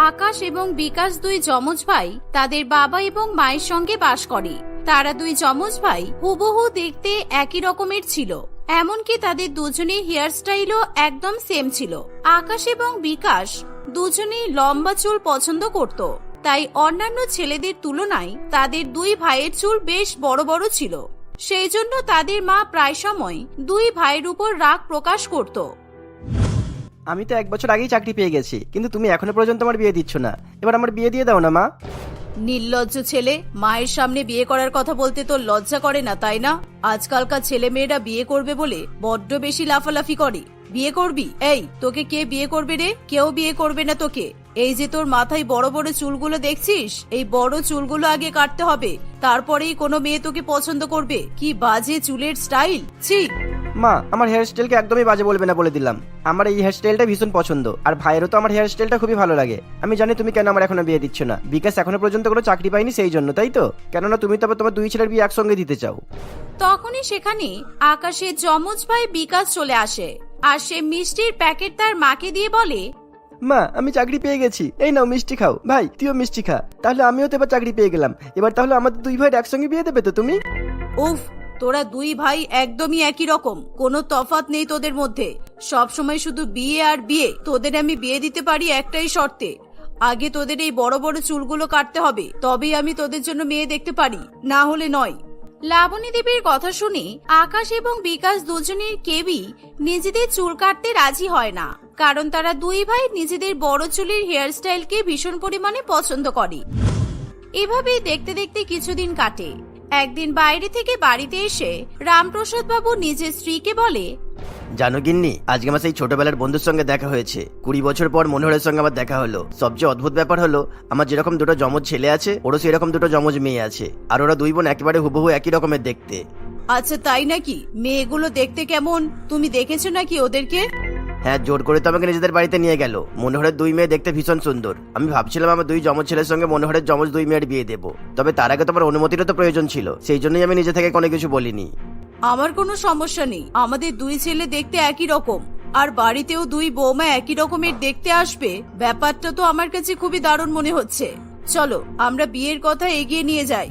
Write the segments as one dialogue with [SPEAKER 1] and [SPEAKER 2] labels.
[SPEAKER 1] আকাশ এবং বিকাশ দুই যমজ ভাই তাদের বাবা এবং মায়ের সঙ্গে বাস করে। তারা দুই যমজ ভাই হুবহু দেখতে একই রকমের ছিল, এমনকি তাদের দুজনের হেয়ার স্টাইলও একদম সেম ছিল। আকাশ এবং বিকাশ দুজনেই লম্বা চুল পছন্দ করত, তাই অন্যান্য ছেলেদের তুলনায় তাদের দুই ভাইয়ের চুল বেশ বড় বড় ছিল। সেই জন্য তাদের মা প্রায় সময় দুই ভাইয়ের উপর রাগ প্রকাশ করত।
[SPEAKER 2] আমি তো 1 বছর আগেই চাকরি পেয়ে গেছি, কিন্তু তুমি এখনো পর্যন্ত আমার বিয়ে দিচ্ছ না। এবার আমার বিয়ে দিয়ে দাও না মা।
[SPEAKER 1] নির্লজ্জ ছেলে, মায়ের সামনে বিয়ে করার কথা বলতে তোর লজ্জা করে না তাই না? আজকালকার ছেলে মেয়েরা বিয়ে করবে বলে বড্ড বেশি লাফালাফি করে। বিয়ে করবি? এই, তোকে কে বিয়ে করবে রে? কেউ বিয়ে করবে না তোকে। এই যে তোর মাথায় বড় বড় চুলগুলো দেখছিস, এই বড় চুলগুলো আগে কাটতে হবে, তারপরেই কোনো মেয়ে তোকে পছন্দ করবে। কি বাজে চুলের স্টাইল, ছি!
[SPEAKER 2] মা, আমার হেয়ার স্টাইলকে একদমই বাজে বলবে না বলে দিলাম। আমার এই হেয়ার স্টাইলটা ভীষণ পছন্দ, আর ভাইয়েরও তো আমার হেয়ার স্টাইলটা খুবই ভালো লাগে। আমি জানি তুমি কেন আমার এখনো বিয়ে দিচ্ছ না। বিকাশ এখনো পর্যন্ত কোনো চাকরি পাইনি সেই জন্য, তাই তো? কেননা তুমি তবে তোমার দুই ছেলের বিয়ে একসঙ্গে দিতে চাও।
[SPEAKER 1] তখনই সেখানে আকাশের যমজ ভাই বিকাশ চলে আসে, আর সে মিষ্টির প্যাকেট তার মাকে দিয়ে বলে,
[SPEAKER 2] মা, আমি চাকরি পেয়ে গেছি, এই নাও মিষ্টি খাও। ভাই, তুইও মিষ্টি খা। তাহলে আমিও তো এবার চাকরি পেয়ে গেলাম। এবার তাহলে আমাদের দুই ভাইয়ের একসঙ্গে বিয়ে দেবে তো তুমি?
[SPEAKER 1] উফ, তোরা দুই ভাই একদমই একই রকম, কোনো তফাৎ নেই তোদের মধ্যে। সব সময় শুধু বিয়ে আর বিয়ে। তোদের আমি বিয়ে দিতে পারি একটাই শর্তে, আগে তোদের এই বড় বড় চুলগুলো কাটতে হবে, তবেই আমি তোদের জন্য মেয়ে দেখতে পারি, না হলে নয়। লাবণী দেবীর কথা শুনে আকাশ এবং বিকাশ দুজনের কেউই নিজেদের চুল কাটতে রাজি হয় না, কারণ তারা দুই ভাই নিজেদের বড় চুলের হেয়ার স্টাইলকে ভীষণ পরিমাণে পছন্দ করে। এভাবেই দেখতে দেখতে কিছুদিন কাটে। একদিন বাইরে থেকে বাড়িতে এসে রামপ্রসাদ বাবু নিজের স্ত্রীকে বলে,
[SPEAKER 2] জানো গিন্নি, আজকে আমার সেই ছোটবেলার বন্ধুর সঙ্গে দেখা হয়েছে। 20 বছর পর মনোহরের সঙ্গে আমার দেখা হলো। সবচেয়ে অদ্ভুত ব্যাপার হলো, আমার যেরকম দুটো যমজ ছেলে আছে, ওরও সেরকম দুটো যমজ মেয়ে আছে, আর ওরা দুই বোন একেবারে হুবহু একই রকমের দেখতে।
[SPEAKER 1] আচ্ছা তাই নাকি? মেয়েগুলো দেখতে কেমন, তুমি দেখেছো নাকি ওদেরকে?
[SPEAKER 2] হ্যাঁ, জোর করে তো আমাকে নিজেদের বাড়িতে নিয়ে গেল। মনোহরের দুই মেয়ে দেখতে ভীষণ সুন্দর। আমি ভাবছিলাম আমার দুই যমজ ছেলের সঙ্গে মনোহরের যমজ দুই মেয়ের বিয়ে দেবো, তবে তার আগে তোমার অনুমতিরও তো প্রয়োজন ছিল, সেই জন্যই আমি নিজে থেকে কোনো কিছু বলিনি।
[SPEAKER 1] আমার কোনো সমস্যা নেই, আমাদের দুই ছেলে দেখতে একই রকম, আর বাড়িতেও দুই বৌমা একই রকমের দেখতে আসবে, ব্যাপারটা তো আমার কাছে খুবই দারুণ মনে হচ্ছে। চলো আমরা বিয়ের কথা এগিয়ে নিয়ে যাই।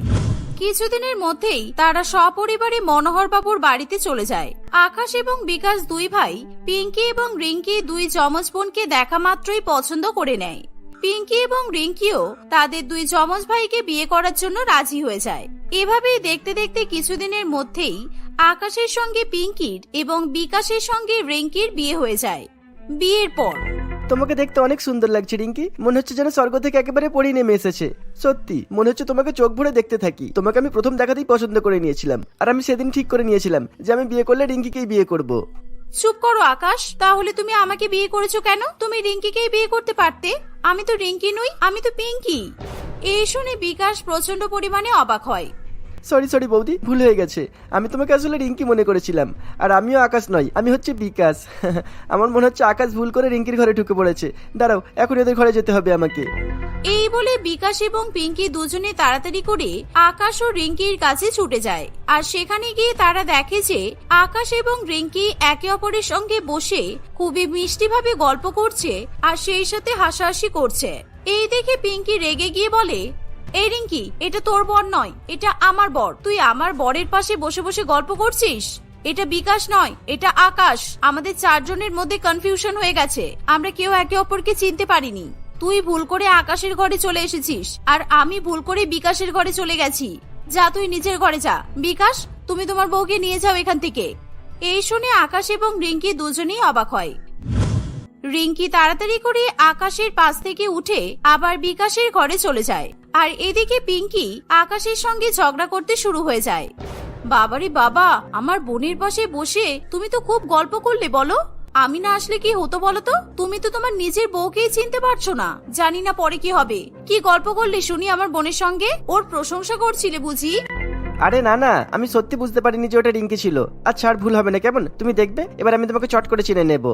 [SPEAKER 1] কিছুদিনের মধ্যেই তারা সপরিবারে মনোহর বাবুর বাড়িতে চলে যায়। আকাশ এবং বিকাশ দুই ভাই পিঙ্কি এবং রিঙ্কি দুই যমজ বোনকে দেখা মাত্রই পছন্দ করে নেয়। পিঙ্কি এবং রিঙ্কিও তাদের দুই যমজ ভাইকে বিয়ে করার জন্য রাজি হয়ে যায়। এভাবেই দেখতে দেখতে কিছুদিনের মধ্যেই আকাশের সঙ্গে পিঙ্কির এবং বিকাশের সঙ্গে রিঙ্কির বিয়ে হয়ে যায়। বিয়ের পর
[SPEAKER 2] তোমাকে দেখতে অনেক সুন্দর লাগছে রিঙ্কি, মনে হচ্ছে যেন স্বর্গ থেকে একেবারে পড়ে নেমে এসেছে। সত্যি মনে হচ্ছে তোমাকে চোখ ভরে দেখতে থাকি। তোমাকে আমি প্রথম দেখাতেই পছন্দ করে নিয়েছিলাম, আর আমি সেদিন ঠিক করে নিয়েছিলাম যে আমি বিয়ে করলে রিঙ্কিকেই বিয়ে করব।
[SPEAKER 1] চুপ করো আকাশ, তাহলে তুমি আমাকে বিয়ে করেছো কেন? তুমি রিঙ্কিকেই বিয়ে করতে পারতে। আমি তো রিঙ্কি নই, আমি তো পিঙ্কি। এই শুনে বিকাশ প্রচন্ড পরিমাণে অবাক হয়।
[SPEAKER 2] সরি বৌদি, ভুল হয়ে গেছে। আমি তোমাকে আসলে রিঙ্কি মনে করেছিলাম, আর আমিও আকাশ নই, আমি হচ্ছে বিকাশ। আমার মনে হচ্ছে আকাশ ভুল করে রিঙ্কির ঘরে ঢুকে পড়েছে। দাঁড়াও, এখন এদের ঘরে যেতে হবে আমাকে।
[SPEAKER 1] এই বলে বিকাশ এবং পিঙ্কি দুজনে তাড়াতাড়ি করে আকাশ ও রিঙ্কির কাছে ছুটে যায়। আর সেখানে গিয়ে তারা দেখে যে আকাশ এবং রিঙ্কি একে অপরের সঙ্গে বসে খুবই মিষ্টি ভাবে গল্প করছে, আর সেই সাথে হাসাহাসি করছে। এই দেখে পিঙ্কি রেগে গিয়ে বলে, এই রিঙ্কি, এটা তোর বর নয়, এটা আমার বর। তুই আমার বরের পাশে বসে বসে গল্প করছিস। এটা বিকাশ নয়, এটা আকাশ। আমাদের চারজনের মধ্যে কনফিউশন হয়ে গেছে, আমরা কেউ একে অপরকে চিনতে পারিনি। তুই ভুল করে আকাশের ঘরে চলে এসেছিস, আর আমি ভুল করে বিকাশের ঘরে চলে গেছি। যা, তুই নিজের ঘরে যা। বিকাশ, তুমি তোমার বউকে নিয়ে যাও এখান থেকে। এই শুনে আকাশ এবং রিঙ্কি দুজনেই অবাক হয়। রিঙ্কি তাড়াতাড়ি করে আকাশের পাশ থেকে উঠে আবার বিকাশের ঘরে চলে যায়, আর এদিকে পিঙ্কি আকাশের সঙ্গে ঝগড়া করতে শুরু হয়ে যায়। বাবারে বাবা, আমার বোনের পাশে বসে তুমি তো খুব গল্প করলে, বলো আমি না আসলে কি হতো বলো তো? তুমি তো তোমার নিজের বউকেই চিনতে পারছো না, জানি না পরে কি হবে। কি গল্প করলে শুনি আমার বোনের সঙ্গে? ওর প্রশংসা করছিলে বুঝি?
[SPEAKER 2] আরে না, আমি সত্যি বুঝতে পারিনি যে ওটা রিঙ্কি ছিল। আচ্ছা, আর ভুল হবে না কেমন? তুমি দেখবে, এবার আমি তোমাকে চট করে চিনে নেব।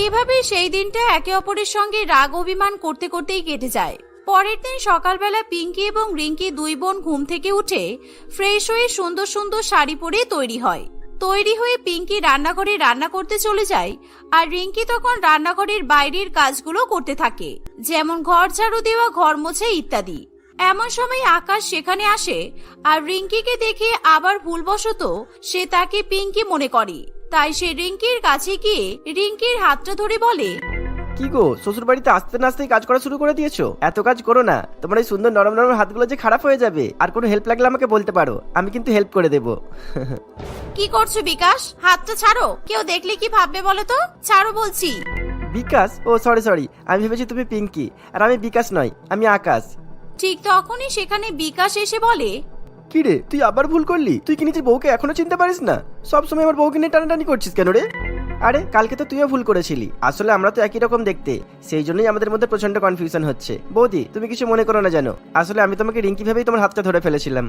[SPEAKER 1] এভাবে সেই দিনটা একে অপরের সঙ্গে রাগ অভিমান করতে করতেই কেটে যায়। পরের দিন সকালবেলা পিঙ্কি এবং রিঙ্কি দুই বোন ঘুম থেকে উঠে ফ্রেশ হয়ে সুন্দর সুন্দর শাড়ি পরে তৈরি হয়। তৈরি হয়ে পিঙ্কি রান্নাঘরে রান্না করতে চলে যায় আর রিঙ্কি তখন রান্নাঘরের বাইরের কাজগুলো করতে থাকে, যেমন ঘর ঝাড়ু দেওয়া, ঘর মোছা ইত্যাদি। এমন সময় আকাশ সেখানে আসে আর রিঙ্কিকে দেখে আবার ভুলবশত সে তাকে পিঙ্কি মনে করে। তাই সে রিঙ্কির কাছে গিয়ে রিঙ্কির হাতটা ধরে বলে,
[SPEAKER 2] কি গো, শ্বশুর বাড়িতে আসতে না আসতেই কাজ করা শুরু করে দিয়েছো? এত কাজ করো না, তোমার এই সুন্দর নরম নরম হাতগুলো যে খারাপ হয়ে যাবে। আর কোনো হেল্প লাগলে আমাকে বলতে পারো, আমি কিন্তু হেল্প করে দেবো।
[SPEAKER 1] কি করছো বিকাশ? হাতটা ছাড়ো, কেউ দেখলে কি ভাববে বলো তো? ছাড়ো বলছি।
[SPEAKER 2] বিকাশ? ও সরি, আমি ভেবেছি তুমি পিঙ্কি, আর আমি বিকাশ নয়, আমি আকাশ।
[SPEAKER 1] ঠিক তখনই সেখানে বিকাশ এসে বলে,
[SPEAKER 2] কি রে, তুই আবার ভুল করলি? তুই কি নিজের বউকে এখনো চিনতে পারিস না? সব সময় আমার বউকে নিয়ে টানাটানি করছিস কেন রে? আরে কালকে তো তুইও ভুল করেছিলি, আসলে আমরা তো একই রকম দেখতে, সেই জন্যই আমাদের মধ্যে প্রচন্ড কনফিউশন হচ্ছে। বৌদি, তুমি কিছু মনে করো না জানো, আসলে আমি তোমাকে রিঙ্কি ভেবেই তোমার হাতটা ধরে ফেলেছিলাম।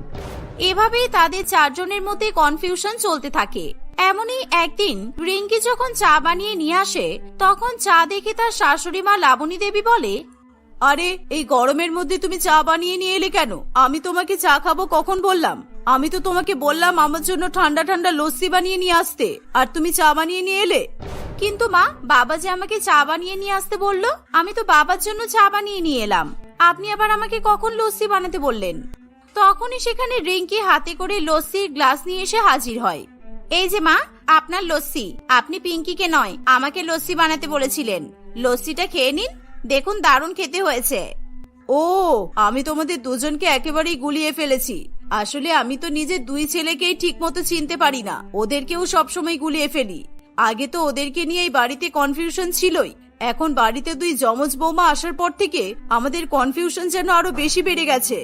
[SPEAKER 1] এভাবেই তাদের চারজনের মধ্যে কনফিউশন চলতে থাকে। এমনই একদিন রিঙ্কি যখন চা বানিয়ে নিয়ে আসে, তখন চা দেখে তার শাশুড়ি মা লাবণী দেবী বলে, আরে এই গরমের মধ্যে তুমি চা বানিয়ে নিয়ে এলে কেন? আমি তোমাকে চা খাবো কখন বললাম? আমি তো তোমাকে বললাম আমার জন্য ঠান্ডা ঠান্ডা লস্যি বানিয়ে নিয়ে আসতে, আর তুমি চা বানিয়ে নিয়ে এলে। কিন্তু মা, বাবা যে আমাকে চা বানিয়ে নিয়ে আসতে বললো, আমি তো বাবার জন্য চা বানিয়ে নিয়ে এলাম। আপনি আবার আমাকে কখন লস্যি বানাতে বললেন? তখনই সেখানে রিঙ্কি হাতে করে লস্যির গ্লাস নিয়ে এসে হাজির হয়। এই যে মা, আপনার লস্যি। আপনি পিঙ্কিকে নয়, আমাকে লস্যি বানাতে বলেছিলেন। লস্যিটা খেয়ে নিন, দেখুন দারুণ খেতে হয়েছে। ও, আমি তোমাদের দুজনকে একেবারেই গুলিয়ে ফেলেছি। আসলে আমি তো নিজের দুই ছেলেকেই ঠিক মতো চিনতে পারি না, ওদেরকেও সবসময় গুলিয়ে ফেলি। আগে তো ওদেরকে নিয়ে এই বাড়িতে কনফিউশন ছিলই, এখন বাড়িতে দুই যমজ বৌমা আসার পর থেকে আমাদের কনফিউশন যেন আরো বেশি বেড়ে গেছে।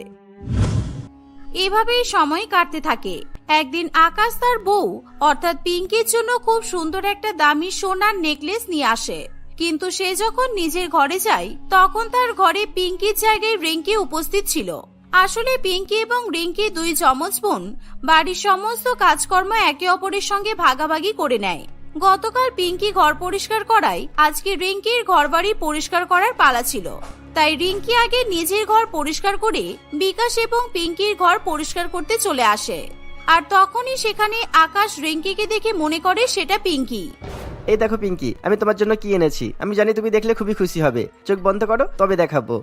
[SPEAKER 1] এভাবেই সময় কাটতে থাকে। একদিন আকাশ তার বউ অর্থাৎ পিঙ্কির জন্য খুব সুন্দর একটা দামি সোনার নেকলেস নিয়ে আসে, কিন্তু সে যখন নিজের ঘরে যায় তখন তার ঘরে পিঙ্কির জায়গায় রিঙ্কি উপস্থিত ছিল। আসলে পিঙ্কি এবং রিঙ্কি দুই যমজ বোন বাড়ির সমস্ত কাজকর্ম একে অপরের সঙ্গে ভাগাভাগি করে নেয়। গতকাল পিঙ্কি ঘর পরিষ্কার করায় আজকে রিঙ্কির ঘরবাড়ি পরিষ্কার করার পালা ছিল, তাই রিঙ্কি আগে নিজের ঘর পরিষ্কার করে বিকাশ এবং পিঙ্কির ঘর পরিষ্কার করতে চলে আসে। আর তখনই সেখানে আকাশ রিঙ্কিকে দেখে মনে করে সেটা পিঙ্কি।
[SPEAKER 2] এই দেখো পিঙ্কি, আমি তোমার জন্য কি এনেছি, আমি জানি তুমি দেখলে খুবই খুশি হবে। চোখ বন্ধ করো, তবে দেখাবো।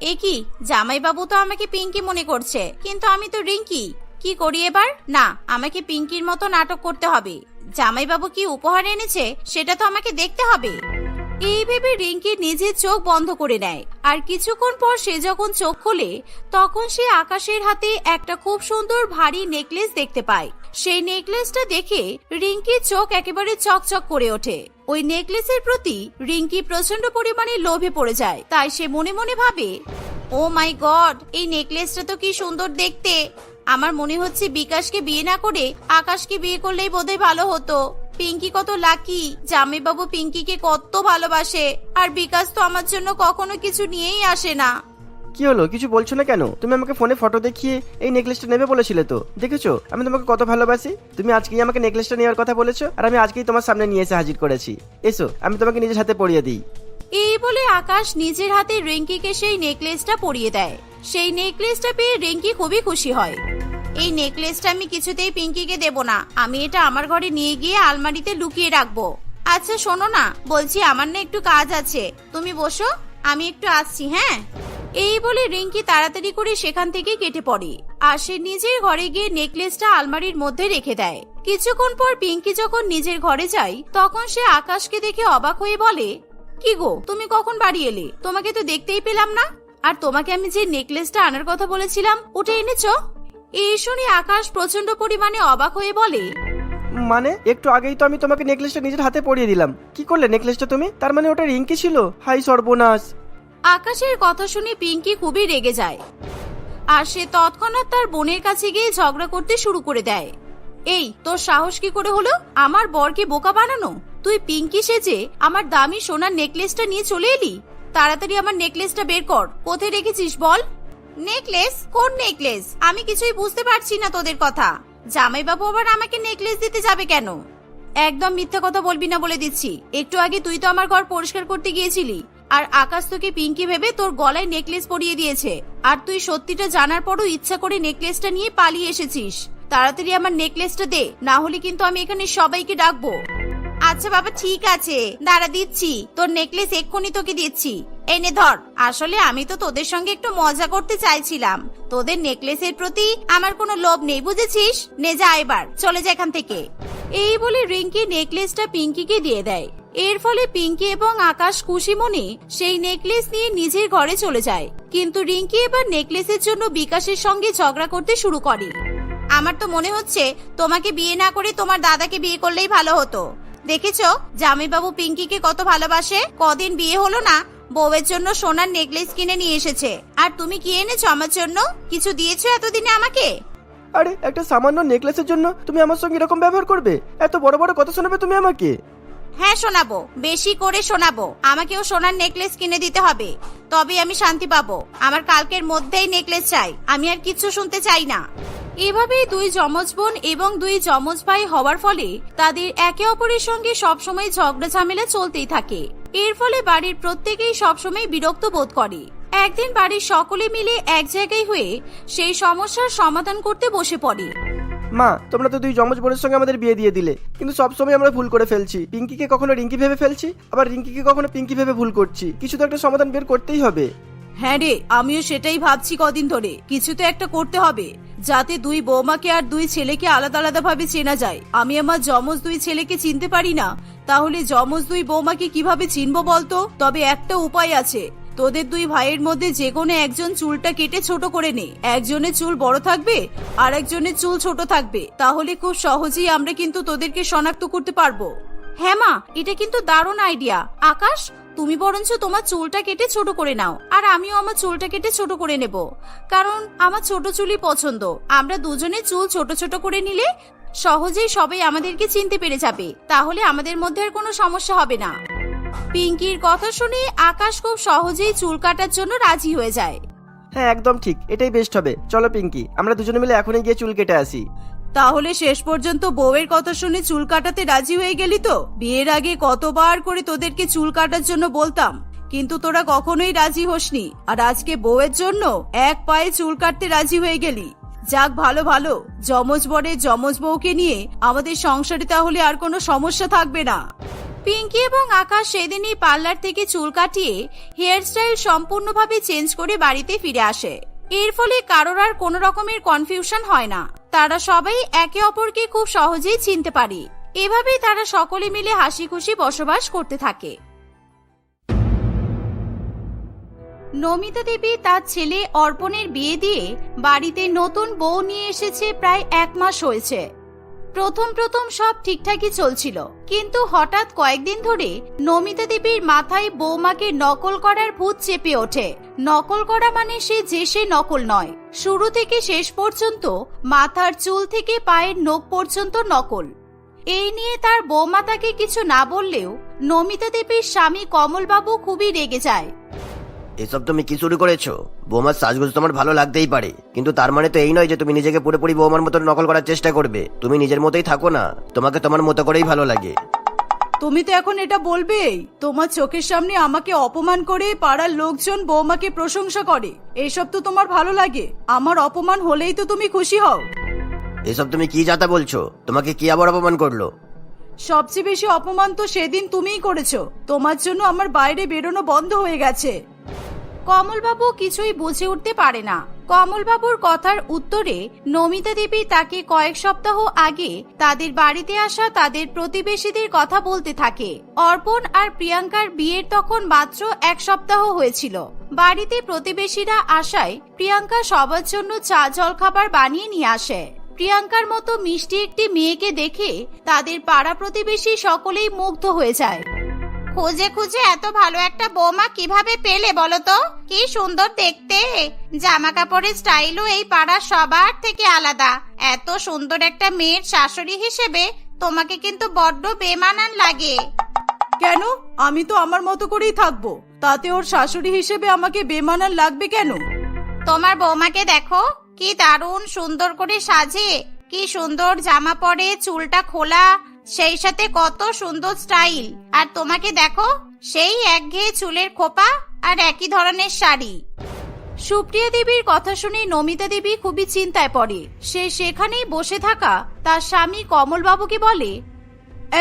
[SPEAKER 1] এ কি, জামাইবাবু তো আমাকে পিঙ্কি মনে করছে, কিন্তু আমি তো রিঙ্কি। কি করি এবার? না, আমাকে পিঙ্কির মতো নাটক করতে হবে। জামাইবাবু কি উপহার এনেছে সেটা তো আমাকে দেখতে হবে। এই ভেবে রিঙ্কি নিজের চোখ বন্ধ করে নেয়। আর কিছুক্ষণ পর সে যখন চোখ খোলে তখন সে আকাশের হাতে একটা খুব সুন্দর ভারী নেকলেস দেখতে পায়। সেই নেকলেসটা দেখে রিঙ্কির চোখ একেবারে চকচক করে ওঠে। ওই নেকলেসের প্রতি রিঙ্কি প্রচন্ড পরিমাণে লোভে পড়ে যায়। তাই সে মনে মনে ভাবে, ও মাই গড, এই নেকলেসটা তো কি সুন্দর দেখতে। আমার মনে হচ্ছে বিকাশকে বিয়ে না করে আকাশকে বিয়ে করলেই বোধহয় ভালো হতো। পিঙ্কি কত লাকি, জামাইবাবু পিঙ্কিকে কত ভালোবাসে, আর বিকাশ তো আমার জন্য কখনো কিছু নিয়েই আসে না।
[SPEAKER 2] কি হলো, কিছু বলছো না কেন? তুমি আমাকে ফোনে ফটো দেখিয়ে এই নেকলেসটা নেবে বলেছিলে তো, দেখেছো আমি তোমাকে কত ভালোবাসি। তুমি আজকেই আমাকে নেকলেসটা নেওয়ার কথা বলেছো, আর আমি আজকেই তোমার সামনে নিয়ে এসে হাজির করেছি। এসো, আমি তোমাকে নিজের হাতে পরিয়ে দিই।
[SPEAKER 1] এই বলে আকাশ নিজের হাতে রিঙ্কিকে সেই নেকলেসটা পরিয়ে দেয়। সেই নেকলেসটা পেয়ে রিঙ্কি খুবই খুশি হয়। এই নেকলেসটা আমি কিছুতেই পিঙ্কিকে দেব না, আমি এটা আমার ঘরে নিয়ে গিয়ে আলমারিতে লুকিয়ে রাখবো। আচ্ছা শোনো না, বলছি আমার না একটু কাজ আছে, তুমি বসো, আমি একটু আসছি। হ্যাঁ। এই বলে রিঙ্কি তাড়াতাড়ি করে সেখান থেকে কেটে পড়ে আর সে নিজের ঘরে গিয়ে নেকলেসটা আলমারির মধ্যে রেখে দেয়। কিছুক্ষণ পর পিঙ্কি যখন নিজের ঘরে যায় তখন সে আকাশকে দেখে অবাক হয়ে বলে, কি গো, তুমি কখন বাড়ি এলে? তোমাকে তো দেখতেই পেলাম না। আর তোমাকে আমি যে নেকলেসটা আনার কথা বলেছিলাম ওটা এনেছো? এই শুনে আকাশ প্রচন্ড পরিমাণে অবাক হয়ে বলে,
[SPEAKER 2] মানে একটু আগেই তো আমি তোমাকে নেকলেসটা নিজের হাতে পরিয়ে দিলাম, কি করলে নেকলেসটা তুমি? তার মানে ওটা রিঙ্কি ছিল? হাই সর্বনাশ।
[SPEAKER 1] আকাশের কথা শুনে পিঙ্কি খুবই রেগে যায় আর সে তৎক্ষণাৎ তার বোনের কাছে গিয়ে ঝগড়া করতে শুরু করে দেয়। এই, তোর সাহস কি করে হলো আমার বরকে বোকা বানানো? তুই পিঙ্কি সেজে আমার দামি সোনার নেকলেসটা নিয়ে চলে এলি। তাড়াতাড়ি আমার নেকলেসটা বের কর, কোথায় রেখেছিস বল। নেকলেস? কোন নেকলেস? আমি কিছুই বুঝতে পারছি না তোদের কথা। জামাইবাবু আবার আমাকে নেকলেস দিতে যাবে কেন? একদম মিথ্যা কথা বলবি না বলে দিচ্ছি। একটু আগে তুই তো আমার ঘর পরিষ্কার করতে গিয়েছিলি আর আকাশ তোকে পিঙ্কি ভেবে তোর গলায় নেকলেস পরিয়ে দিয়েছে, আর তুই সত্যিটা জানার পরও ইচ্ছা করে নেকলেসটা নিয়ে পালিয়ে এসেছিস। তাড়াতাড়ি আমার নেকলেসটা দে, না হলে কিন্তু আমি এখানে সবাইকে ডাকবো। আচ্ছা বাবা ঠিক আছে, দাঁড়া দিচ্ছি, তোর নেকলেস এক্ষুনি তোকে দিচ্ছি। এনে ধর। আসলে আমি তো তোদের সঙ্গে একটু মজা করতে চাইছিলাম, তোদের নেকলেসের প্রতি আমার কোনো লোভ নেই, বুঝেছিস? নে যা, এবার চলে যা এখান থেকে। এই বলে রিঙ্কি নেকলেসটা পিঙ্কিকে দিয়ে দেয়। এর ফলে পিঙ্কি এবং আকাশ খুশি মনে সেই নেকলেস নিয়ে নিজের ঘরে চলে যায়। কিন্তু রিঙ্কি এবার নেকলেসের জন্য বিকাশের সঙ্গে ঝগড়া করতে শুরু করে। আমার তো মনে হচ্ছে তোমাকে বিয়ে না করে তোমার দাদাকে বিয়ে করলেই ভালো হতো। দেখেছো জামাইবাবু পিঙ্কিকে কত ভালোবাসে, কদিন বিয়ে হলো না বউয়ের জন্য সোনার নেকলেস কিনে নিয়ে এসেছে। আর তুমি কি এনেছো আমার জন্য? কিছু দিয়েছো এতদিনে আমাকে?
[SPEAKER 2] আরে একটা সামান্য নেকলেসের জন্য তুমি আমার সঙ্গে এরকম ব্যবহার করবে? এত বড় বড় কথা শোনাবে তুমি আমাকে?
[SPEAKER 1] হ্যাঁ শোনাবো, বেশি করে শোনাবো। আমাকেও সোনার নেকলেস কিনে দিতে হবে, তবে আমি শান্তি পাবো। আমার কালকের মধ্যেই নেকলেস চাই, আমি আর কিচ্ছু শুনতে চাই না। এভাবেই দুই যমজ বোন এবং দুই যমজ ভাই হওয়ার ফলে তাদের একে অপরের সঙ্গে সবসময় ঝগড়া ঝামেলা চলতেই থাকে। এর ফলে বাড়ির প্রত্যেকেই সবসময় বিরক্ত বোধ করে। একদিন বাড়ির সকলে মিলে এক জায়গায় হয়ে সেই সমস্যার সমাধান করতে বসে পড়ে।
[SPEAKER 2] মা, তোমরা তো দুই যমজ বোনের সঙ্গে আমাদের বিয়ে দিয়ে দিলে, কিন্তু সবসময় আমরা ভুল করে ফেলছি। পিঙ্কিকে কখনো রিঙ্কি ভেবে ফেলছি, আবার রিঙ্কিকে কখনো পিঙ্কি ভেবে ভুল করছি। কিছু তো একটা সমাধান বের করতেই হবে।
[SPEAKER 1] হ্যাঁ রে, আমিও সেটাই ভাবছি কদিন ধরে। কিছু তো একটা করতে হবে, যাতে দুই বৌমাকে আর দুই ছেলেকে আলাদা আলাদা ভাবে চেনা যায়। আমি আমার যমজ দুই ছেলেকে চিনতে পারি না, তাহলে যমজ দুই বৌমাকে কিভাবে চিনবো বলতো? তবে একটা উপায় আছে, তোদের দুই ভাইয়ের মধ্যে যে কোনো একজন চুলটা কেটে ছোট করে নে। একজনের চুল বড় থাকবে আর একজনের চুল ছোট থাকবে, তাহলে খুব সহজেই আমরা কিন্তু তোদেরকে শনাক্ত করতে পারবো। হ্যাঁ মা, এটা কিন্তু দারুণ আইডিয়া। আকাশ, তুমি বরঞ্চ তোমার চুলটা কেটে ছোট করে নাও, আর আমিও আমার চুলটা কেটে ছোট করে নেব, কারণ আমার ছোট চুলই পছন্দ। আমরা দুজনে চুল ছোট ছোট করে নিলে সহজেই সবাই আমাদেরকে চিনতে পেরে যাবে, তাহলে আমাদের মধ্যে আর কোনো সমস্যা হবে না। পিঙ্কির কথা শুনে আকাশ খুব সহজেই চুল কাটার জন্য রাজি হয়ে যায়।
[SPEAKER 2] হ্যাঁ একদম ঠিক, এটাই বেস্ট হবে। চলো পিঙ্কি, আমরা দুজনে মিলে এখনই গিয়ে চুল কেটে আসি।
[SPEAKER 1] তাহলে শেষ পর্যন্ত বউয়ের কথা শুনে চুল কাটাতে রাজি হয়ে গেলি তো? বিয়ের আগে কতবার করে তোদেরকে চুল কাটার জন্য বলতাম, কিন্তু তোরা কখনোই রাজি হোসনি, আর আজকে বউয়ের জন্য এক পায়ে চুল কাটতে রাজি হয়ে গেলি। যাক, ভালো ভালো, যমজ বরে যমজ বউকে নিয়ে আমাদের সংসারে তাহলে আর কোনো সমস্যা থাকবে না। পিঙ্কি এবং আকাশ সেদিনই পার্লার থেকে চুল কাটিয়ে হেয়ার স্টাইল সম্পূর্ণভাবে চেঞ্জ করে বাড়িতে ফিরে আসে। এর ফলে কারোর আর কোনো রকমের কনফিউশন হয় না, তারা সবাই একে অপরকে খুব সহজেই চিনতে পারে। এভাবেই তারা সকলে মিলে হাসি খুশি বসবাস করতে থাকে। নমিতা দেবী তার ছেলে অর্পণের বিয়ে দিয়ে বাড়িতে নতুন বউ নিয়ে এসেছে প্রায় 1 মাস হয়েছে। প্রথম সব ঠিকঠাকই চলছিল, কিন্তু হঠাৎ কয়েকদিন ধরে নমিতা দেবীর মাথায় বৌমাকে নকল করার ভূত চেপে ওঠে। নকল করা মানে সে নকল নয়, শুরু থেকে শেষ পর্যন্ত মাথার চুল থেকে পায়ের নখ পর্যন্ত নকল। এই নিয়ে তার বৌমা তাকে কিছু না বললেও নমিতা দেবীর স্বামী কমলবাবু খুবই রেগে যায়।
[SPEAKER 3] এসব তুমি কি শুরু করেছো? বৌমার সাজগোজ তোমার ভালো লাগতেই পারে, কিন্তু তার মানে তো এই নয় যে তুমি নিজেকে পুরোপুরি বৌমার মতো নকল করার চেষ্টা করবে। তুমি নিজের মতোই থাকো না, তোমাকে তোমার মতো করেই ভালো লাগে।
[SPEAKER 1] তুমি তো এখন এটা বলবেই? তোমার চোখের সামনে আমাকে অপমান করে পাড়ার লোকজন বৌমাকে প্রশংসা করে, এসব তো তোমার ভালো লাগে? আমার অপমান হলেই তো তুমি খুশি হও?
[SPEAKER 3] এসব তুমি কি যাতা বলছো? তোমাকে কি আবার অপমান করলো?
[SPEAKER 1] সবচেয়ে বেশি অপমান তো সেদিন তুমিই করেছো। তোমার জন্য আমার বাইরে বেরোনো বন্ধ হয়ে গেছে। কমলবাবু কিছুই বুঝে উঠতে পারে না। কমলবাবুর কথার উত্তরে নমিতা দেবী তাকে কয়েক সপ্তাহ আগে তাদের বাড়িতে আসা তাদের প্রতিবেশীদের কথা বলতে থাকে। অর্পণ আর প্রিয়াঙ্কার বিয়ের তখন মাত্র 1 সপ্তাহ হয়েছিল। বাড়িতে প্রতিবেশীরা আসায় প্রিয়াঙ্কা সবার জন্য চা জলখাবার বানিয়ে নিয়ে আসে। প্রিয়াঙ্কার মতো মিষ্টি একটি মেয়েকে দেখে তাদের পাড়া প্রতিবেশী সকলেই মুগ্ধ হয়ে যায়। খুঁজে খুঁজে এত ভালো একটা বৌমা কিভাবে পেলে বলো তো? কি সুন্দর দেখতে, জামা কাপড়ের স্টাইলও এই পাড়ার সবার থেকে আলাদা। এত সুন্দর একটা মেয়ের শাশুড়ি হিসেবে তোমাকে কিন্তু বড্ড বেমানান লাগে। কেন? আমি তো আমার মতো করেই থাকবো, তাতে ওর শাশুড়ি হিসেবে আমাকে বেমানান লাগবে কেন? তোমার বৌমাকে দেখো, কি দারুণ সুন্দর করে সাজে, কি সুন্দর জামা পরে, চুলটা খোলা, সেই সাথে কত সুন্দর স্টাইল। আর তোমাকে দেখো, সেই একঘেয়ে চুলের খোপা আর একই ধরনের শাড়ি। সুপ্রিয়া দেবীর কথা শুনে নমিতা দেবী খুবই চিন্তায় পড়ে। সে সেখানেই বসে থাকা তার স্বামী কমলবাবুকে বলে,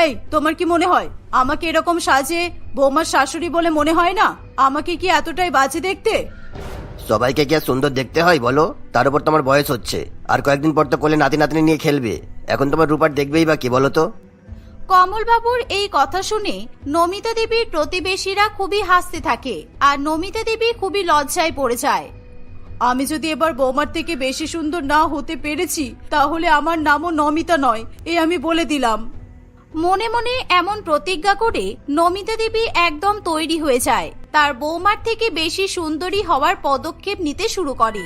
[SPEAKER 1] এই তোমার কি মনে হয় আমাকে এরকম সাজে বৌমার শাশুড়ি বলে মনে হয় না? আমাকে কি এতটাই বাজে দেখতে?
[SPEAKER 3] সবাইকে কি আর সুন্দর দেখতে হয় বলো? তার উপর তোমার বয়স হচ্ছে, আর কয়েকদিন পর তো কোলে নাতি নাতনি নিয়ে খেলবে। এখন তোমার রূপার দেখবেই বা কি বলো তো?
[SPEAKER 1] কমলবাবুর এই কথা শুনে নমিতা দেবীর প্রতিবেশীরা খুবই হাসতে থাকে আর নমিতা দেবী খুবই লজ্জায় পড়ে যায়। আমি যদি এবার বৌমার থেকে বেশি সুন্দর না হতে পেরেছি তাহলে আমার নামও নমিতা নয়, এ আমি বলে দিলাম। মনে মনে এমন প্রতিজ্ঞা করে নমিতা দেবী একদম তৈরি হয়ে যায়, তার বৌমার থেকে বেশি সুন্দরী হওয়ার পদক্ষেপ নিতে শুরু করে।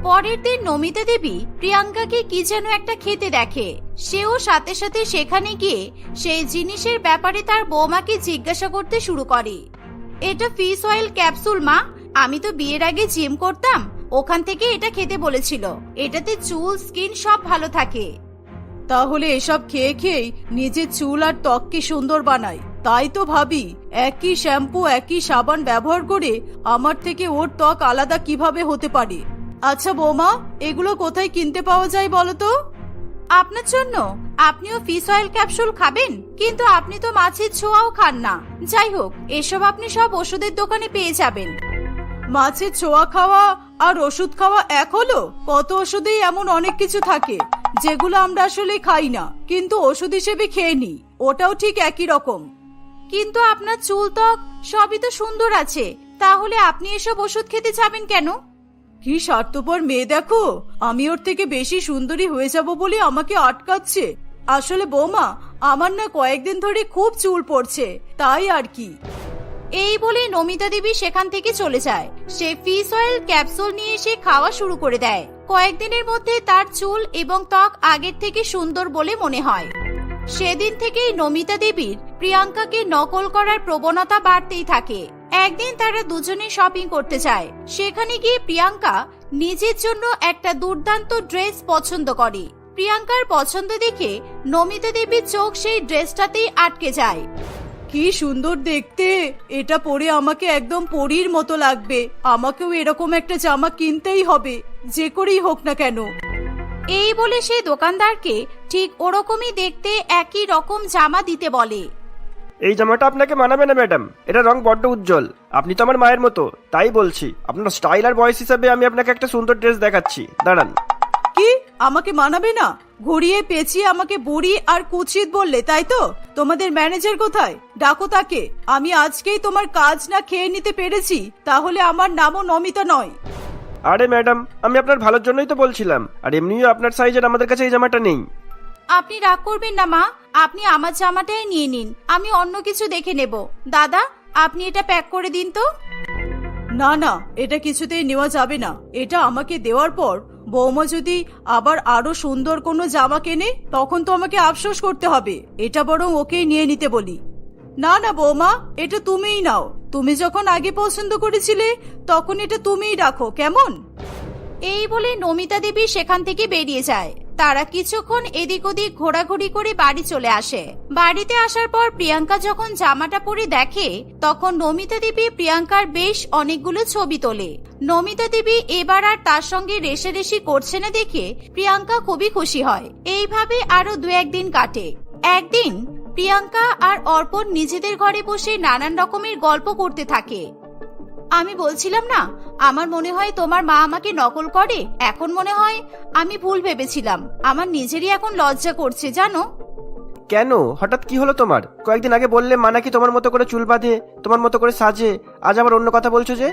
[SPEAKER 1] পরের দিন নমিতা দেবী প্রিয়াঙ্কাকে কি যেন একটা খেতে দেখে। সেও সাথে সাথে সেখানে গিয়ে সেই জিনিসের ব্যাপারে তার বৌমাকে জিজ্ঞাসা করতে শুরু করে। এটা ফিশ অয়েল ক্যাপসুল মা, আমি তো বিয়ের আগে জিম করতাম, ওখান থেকে এটা খেতে বলেছিল। এটাতে চুল স্কিন সব ভালো থাকে। তাহলে এসব খেয়ে খেয়ে নিজের চুল আর ত্বককে সুন্দর বানাই, তাই তো ভাবি একই শ্যাম্পু একই সাবান ব্যবহার করে আমার থেকে ওর ত্বক আলাদা কিভাবে হতে পারে। আচ্ছা বৌমা, এগুলো কোথায় কিনতে পাওয়া যায় বলো তো? আপনার জন্য আপনিও ফিশ অয়েল ক্যাপসুল খাবেন, কিন্তু আপনি তো মাছের ছোঁয়াও খান না। যাই হোক, এসব আপনি সব ওষুধের দোকানে পেয়ে যাবেন। মাছের ছোঁয়া খাওয়া আর ওষুধ খাওয়া এক হলো? কত ওষুধেই এমন অনেক কিছু থাকে যেগুলো আমরা আসলে খাই না, কিন্তু ওষুধ হিসেবে খেয়ে নিই, ওটাও ঠিক একই রকম। কিন্তু আপনার চুল ত্বক সবই তো সুন্দর আছে, তাহলে আপনি এসব ওষুধ খেতে যাবেন কেন? কি স্বার্থপর মেয়ে দেখো, আমি ওর থেকে বেশি সুন্দরী হয়ে যাব বলে আমাকে আটকাচ্ছে। আসলে বৌমা, আমার না কয়েকদিন ধরে খুব চুল পড়ছে, তাই আর কি। এই বলে নমিতা দেবী সেখান থেকে চলে যায়। সে ফিশ অয়েল ক্যাপসুল নিয়ে এসে খাওয়া শুরু করে দেয়। কয়েকদিনের মধ্যে তার চুল এবং ত্বক আগের থেকে সুন্দর বলে মনে হয়। সেদিন থেকেই নমিতা দেবীর প্রিয়াঙ্কাকে নকল করার প্রবণতা বাড়তেই থাকে। একদিন তারা দুজনে শপিং করতে যায়। সেখানে গিয়ে প্রিয়াঙ্কা নিজের জন্য একটা দুর্দান্ত ড্রেস পছন্দ করে। প্রিয়াঙ্কার পছন্দ দেখে নমিতা দেবীর চোখ সেই ড্রেসটাতেই আটকে যায়। কি সুন্দর দেখতে, এটা পরে আমাকে একদম পরীর মতো লাগবে। আমাকেও এরকম একটা জামা কিনতেই হবে, যে করেই হোক না কেন। এই বলে সে দোকানদারকে ঠিক ওরকমই দেখতে একই রকম জামা দিতে বলে।
[SPEAKER 2] এই জামাটা আপনাকে মানাবে না ম্যাডাম, এটা রং বড্ড উজ্জ্বল। আপনি তো আমার মায়ের মতো, তাই বলছি আপনার স্টাইল আর বয়স হিসাবে আমি আপনাকে একটা সুন্দর ড্রেস দেখাচ্ছি, দাঁড়ান।
[SPEAKER 4] কি আমাকে মানাবে না? ঘুরিয়ে পেঁচিয়ে আমাকে বুড়ি আর কুচিত বললে, তাই তো? তোমাদের ম্যানেজার কোথায়? ডাকো তাকে। আমি আজকেই তোমার কাজ না খেয়ে নিতে পেরেছি তাহলে আমার নামও নমিতা নয়।
[SPEAKER 2] আরে ম্যাডাম, আমি আপনার ভালোর জন্যই তো বলছিলাম, আর এমনিও আপনার সাইজের আমাদের কাছে এই জামাটা নেই।
[SPEAKER 1] আপনি রাগ করবেন না মা, আপনি আমার জামাটাই নিয়ে নিন, আমি অন্য কিছু দেখে নেব। দাদা, আপনি এটা প্যাক করে দিন তো।
[SPEAKER 4] না না, এটা কিছুতেই নেওয়া যাবে না। এটা আমাকে দেওয়ার পর বৌমা যদি আবার আরো সুন্দর কোনো জামা কেনে তখন তো আমাকে আফসোস করতে হবে। এটা বরং ওকেই নিয়ে নিতে বলি। না না বৌমা, এটা তুমিই নাও। তুমি যখন আগে পছন্দ করেছিলে তখন এটা তুমিই রাখো, কেমন?
[SPEAKER 1] এই বলে নমিতা দেবী সেখান থেকে বেরিয়ে যায়। তারা কিছুক্ষণ এদিক ওদিক ঘোরাঘুরি করে বাড়ি চলে আসে। বাড়িতে আসার পর প্রিয়াঙ্কা যখন জামাটা পরে দেখে তখন নমিতা দেবী প্রিয়াঙ্কার বেশ অনেকগুলো ছবি তোলে। নমিতা দেবী এবার আর তার সঙ্গে রেষারেষি করছে না দেখে প্রিয়াঙ্কা খুবই খুশি হয়। এইভাবে আরো 2-1 দিন কাটে। একদিন প্রিয়াঙ্কা আর অর্পণ নিজেদের ঘরে বসে নানান রকমের গল্প করতে থাকে। আমি বলছিলাম না, আমার মনে হয় তোমার মা আমাকে নকল করে। এখন মনে হয় আমি ভুল ভেবেছিলাম। আমার নিজেরই এখন লজ্জা করছে জানো।
[SPEAKER 2] কেন, হঠাৎ কি হলো তোমার? কয়েকদিন আগে বললে মা নাকি তোমার মতো করে চুল বাঁধে, তোমার মতো করে সাজে, আজ আবার অন্য কথা বলছো যে?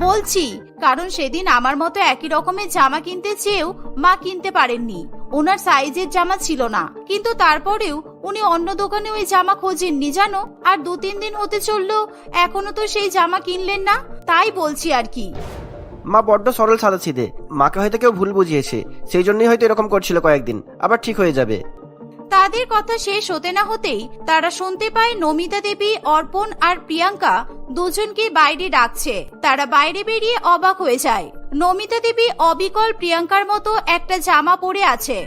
[SPEAKER 1] বলছি, কারণ সেদিন আমার মতো একই রকমের জামা কিনতে চেয়েও মা কিনতে পারেননি। ওনার সাইজের জামা ছিল না, কিন্তু তারপরেও উনি অন্য দোকানে ওই জামা খোঁজেননি জানো। আর 2-3 দিন হতে চললো, এখনো তো সেই জামা কিনলেন না, তাই বলছি আর কি।
[SPEAKER 2] মা বড্ড সরল সাদাসিধে, মাকে হয়তো কেউ ভুল বুঝিয়েছে, সেই জন্যই হয়তো এরকম করছিল কয়েকদিন, আবার ঠিক হয়ে যাবে।
[SPEAKER 1] তাদের কথা শেষ হতে না হতেই তারা শুনতে পায় নমিতা দেবী, অর্পণ আর প্রিয়াঙ্কা দুজনকে বাইরে ডাকছে। তারা বাইরে বেরিয়ে অবাক হয়ে যায়। নমিতা দেবী অবিকল প্রিয়াঙ্কার মতো একটা জামা পরে আছে।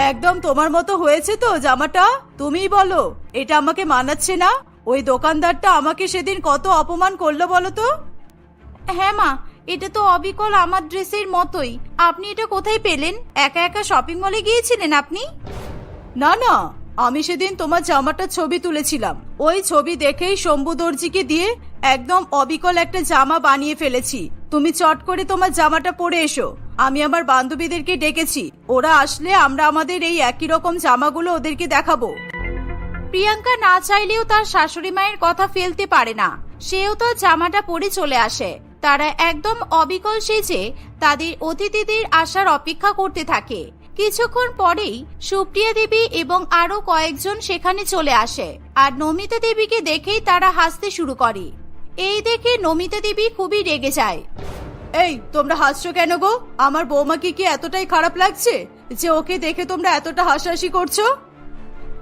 [SPEAKER 4] একদম তোমার মতো হয়েছে তো জামাটা? তুমিই বলো, এটা আমাকে মানাচ্ছে না? ওই দোকানদারটা আমাকে সেদিন কত অপমান করলো বলো তো।
[SPEAKER 1] হ্যাঁ মা, এটা তো অবিকল আমার ড্রেসের মতোই। আপনি এটা কোথায় পেলেন? একা একা শপিং মলে গিয়েছিলেন আপনি?
[SPEAKER 4] না না, আমি সেদিন তোমার জামাটার ছবি তুলেছিলাম, ওই ছবি দেখেই শম্ভু দর্জিকে দিয়ে একদম অবিকল একটা জামা বানিয়ে ফেলেছি। তুমি চট করে তোমার জামাটা পরে এসো। আমি আমার বান্ধবীদেরকে ডেকেছি, ওরা আসলে আমরা আমাদের এই একই রকম জামাগুলো ওদেরকে দেখাবো।
[SPEAKER 1] প্রিয়াঙ্কা না চাইলেও তার শাশুড়ি মায়ের কথা ফেলতে পারে না। সেও তো জামাটা পরে চলে আসে। তারা একদম অবিকল সেজে তাদের অতিথিদের আসার অপেক্ষা করতে থাকে। কিছুক্ষণ পরেই সুপ্রিয়া দেবী এবং আরো কয়েকজন সেখানে চলে আসে, আর নমিতা দেবীকে দেখেই তারা হাসতে শুরু করে। এই দেখে নমিতা দেবী খুবই রেগে যায়।
[SPEAKER 4] এই, তোমরা হাসছো কেন গো? আমার বৌমাকে কি এতটাই খারাপ লাগছে যে ওকে দেখে তোমরা এতটা হাসাহাসি করছো?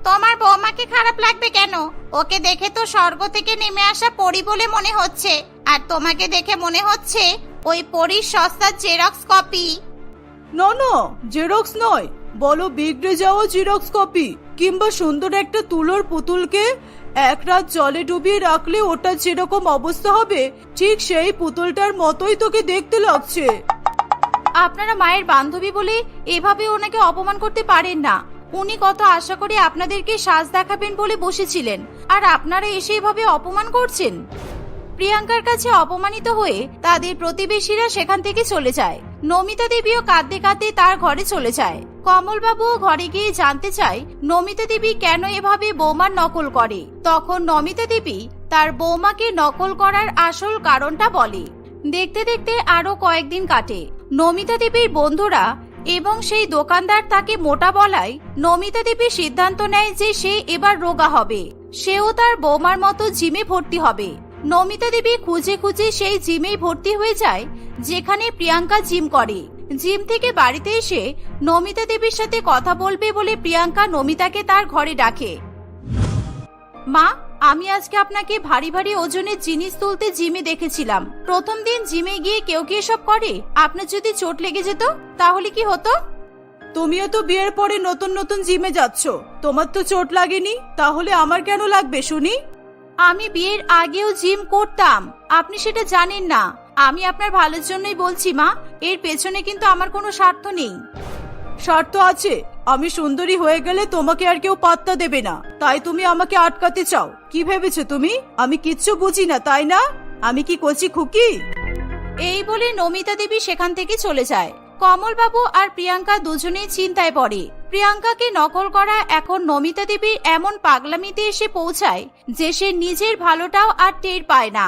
[SPEAKER 1] তোমার বৌমাকে খারাপ লাগবে কেন? ওকে দেখে তো স্বর্গ থেকে নেমে আসা পরী বলে মনে হচ্ছে, আর তোমাকে দেখে মনে হচ্ছে ওই পরীর সস্তার জেরক্স কপি।
[SPEAKER 4] না না, জেরক্স নয়, বলো বিগড়ে যাওয়া জেরক্স কপি। কিংবা সুন্দর একটা তুলোর পুতুলকে এক রাত জলে ডুবিয়ে রাখলে ওটা যেরকম অবস্থা হবে, ঠিক সেই পুতুলটার মতোই তোকে দেখতে লাগছে।
[SPEAKER 1] আপনারা মায়ের বান্ধবী বলে এভাবে ওনাকে অপমান করতে পারেন না। উনি কত আশা করে আপনাদেরকে সাজ দেখাবেন বলে বসেছিলেন, আর আপনারা এসে এভাবে অপমান করছেন। প্রিয়াঙ্কার কাছে অপমানিত হয়ে তাদের প্রতিবেশীরা সেখান থেকে চলে যায়। নমিতা দেবীও কাঁদতে কাঁদতে তার ঘরে চলে যায়। কমলবাবুও ঘরে গিয়ে জানতে চায় নমিতা দেবী কেন এভাবে বৌমার নকল করে। তখন নমিতা দেবী তার বৌমাকে নকল করার আসল কারণটা বলে। দেখতে দেখতে আরো কয়েকদিন কাটে। নমিতা দেবীর বন্ধুরা এবং সেই দোকানদার তাকে মোটা বলায় নমিতা দেবী সিদ্ধান্ত নেয় যে সে এবার রোগা হবে। সেও তার বৌমার মতো জিমে ভর্তি হবে। নমিতা দেবী খুঁজে খুঁজে সেই জিমেই ভর্তি হয়ে যায় যেখানে প্রিয়াঙ্কা জিম করে। জিম থেকে বাড়িতে এসে নমিতা দেবীর সাথে কথা বলবে বলে প্রিয়াঙ্কা নমিতাকে তার ঘরে ডাকে। মা, আমি আজকে আপনাকে ভারী ভারী ওজনের জিনিস তুলতে জিমে দেখেছিলাম। প্রথম দিন জিমে গিয়ে কেউ কি এসব করে? আপনার যদি চোট লেগে যেত তাহলে কি হতো?
[SPEAKER 4] তুমিও তো বিয়ের পরে নতুন নতুন জিমে যাচ্ছ, তোমার তো চোট লাগেনি, তাহলে আমার কেন লাগবে শুনি?
[SPEAKER 1] আমি বিয়ের আগেও জিম করতাম, আপনি সেটা জানেন না। আমি আপনার ভালোর জন্যই বলছি মা, এর পেছনে কিন্তু আমার কোনো স্বার্থ নেই।
[SPEAKER 4] স্বার্থ আছে? আমি সুন্দরী হয়ে গেলে তোমাকে আর কেউ পাত্তা দেবে না, তাই তুমি আমাকে আটকাতে চাও? কি ভেবেছো তুমি আমি কিচ্ছু বুঝি না, তাই না? আমি কি কচি খুকি?
[SPEAKER 1] এই বলে নমিতা দেবী সেখান থেকে চলে যায়। কমলবাবু আর প্রিয়াঙ্কা দুজনেই চিন্তায় পড়ে। প্রিয়াঙ্কাকে নকল করা এখন নমিতা দেবীর এমন পাগলামিতে এসে পৌঁছায় যে সে নিজের ভালোটাও আর টের পায় না।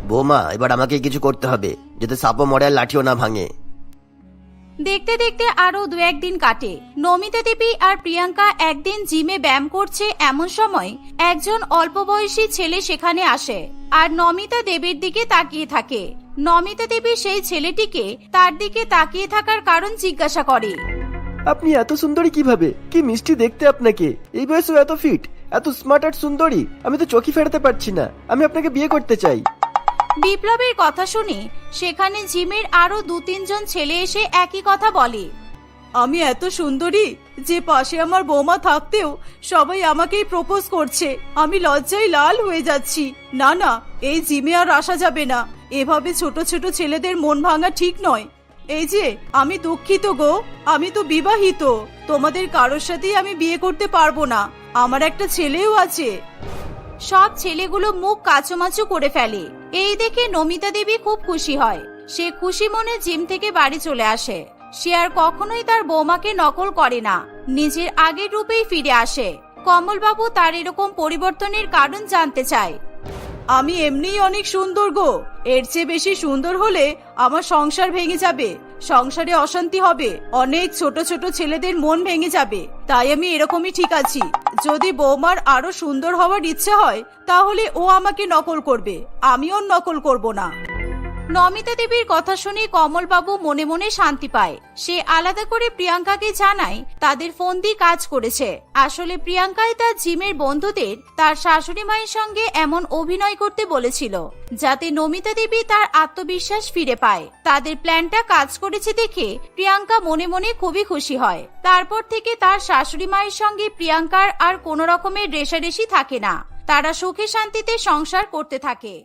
[SPEAKER 3] বৌমা, এবার আমাকে কিছু করতে হবে, যাতে সাপও মরে আর লাঠিও না ভাঙে।
[SPEAKER 1] দেখতে দেখতে আরো 2-1 দিন কাটে। নমিতা দেবী আর প্রিয়াঙ্কা একদিন জিমে ব্যায়াম করছে, এমন সময় একজন অল্প বয়সী ছেলে সেখানে আসে আর নমিতা দেবীর দিকে তাকিয়ে থাকে। নমিতা দেবী সেই ছেলেটিকে তার দিকে তাকিয়ে থাকার কারণ জিজ্ঞাসা করে।
[SPEAKER 2] আপনি এত সুন্দরী কিভাবে? কি মিষ্টি দেখতে আপনাকে! এই বয়সেও এত ফিট, এত স্মার্ট আর সুন্দরী! আমি তো চোখই ফেরাতে পারছি না। আমি আপনাকে বিয়ে করতে চাই।
[SPEAKER 1] বিপ্লবের কথা শুনে সেখানে জিমের আরো 2-3 জন ছেলে এসে একই কথা বলে।
[SPEAKER 4] আমি এত সুন্দরী যে পাশে আমার বৌমা থাকতেও সবাই আমাকেই প্রপোজ করছে। আমি লজ্জায় লাল হয়ে যাচ্ছি। না না, এই জিমে আর আসা যাবে না। এভাবে ছোট ছোট ছেলেদের মন ভাঙা ঠিক নয়। এই যে, আমি দুঃখিত গো, আমি তো বিবাহিত। তোমাদের কারোর সাথেই আমি বিয়ে করতে পারবো না। আমার একটা ছেলেও আছে।
[SPEAKER 1] সব ছেলেগুলো মুখ কাচুমাচু করে ফেলে। এই দেখে নমিতা দেবী খুব খুশি হয়। সে খুশি মনে জিম থেকে বাড়ি চলে আসে। সে আর কখনোই তার বৌমাকে নকল করে না, নিজের আগের রূপেই ফিরে আসে। কমলবাবু তার এরকম পরিবর্তনের কারণ জানতে চায়।
[SPEAKER 4] আমি এমনিই অনেক সুন্দর গো, এর চেয়ে বেশি সুন্দর হলে আমার সংসার ভেঙে যাবে, সংসারে অশান্তি হবে, অনেক ছোট ছোট ছেলেদের মন ভেঙে যাবে। তাই আমি এরকমই ঠিক আছি। যদি বৌমার আরো সুন্দর হওয়ার ইচ্ছে হয় তাহলে ও আমাকে নকল করবে, আমি ওর নকল করব না।
[SPEAKER 1] নমিতা দেবীর কথা শুনে কমলবাবু মনে মনে শান্তি পায়। সে আলাদা করে প্রিয়াঙ্কাকে জানায় তাদের ফন্দি কাজ করেছে। আসলে প্রিয়াঙ্কাই তার জিমের বন্ধুদের তার শাশুড়ি মায়ের সঙ্গে এমন অভিনয় করতে বলেছিল যাতে নমিতা দেবী তার আত্মবিশ্বাস ফিরে পায়। তাদের প্ল্যানটা কাজ করেছে দেখে প্রিয়াঙ্কা মনে মনে খুবই খুশি হয়। তারপর থেকে তার শাশুড়ি মায়ের সঙ্গে প্রিয়াঙ্কার আর কোনো রকমের রেষারেষি থাকে না। তারা সুখে শান্তিতে সংসার করতে থাকে।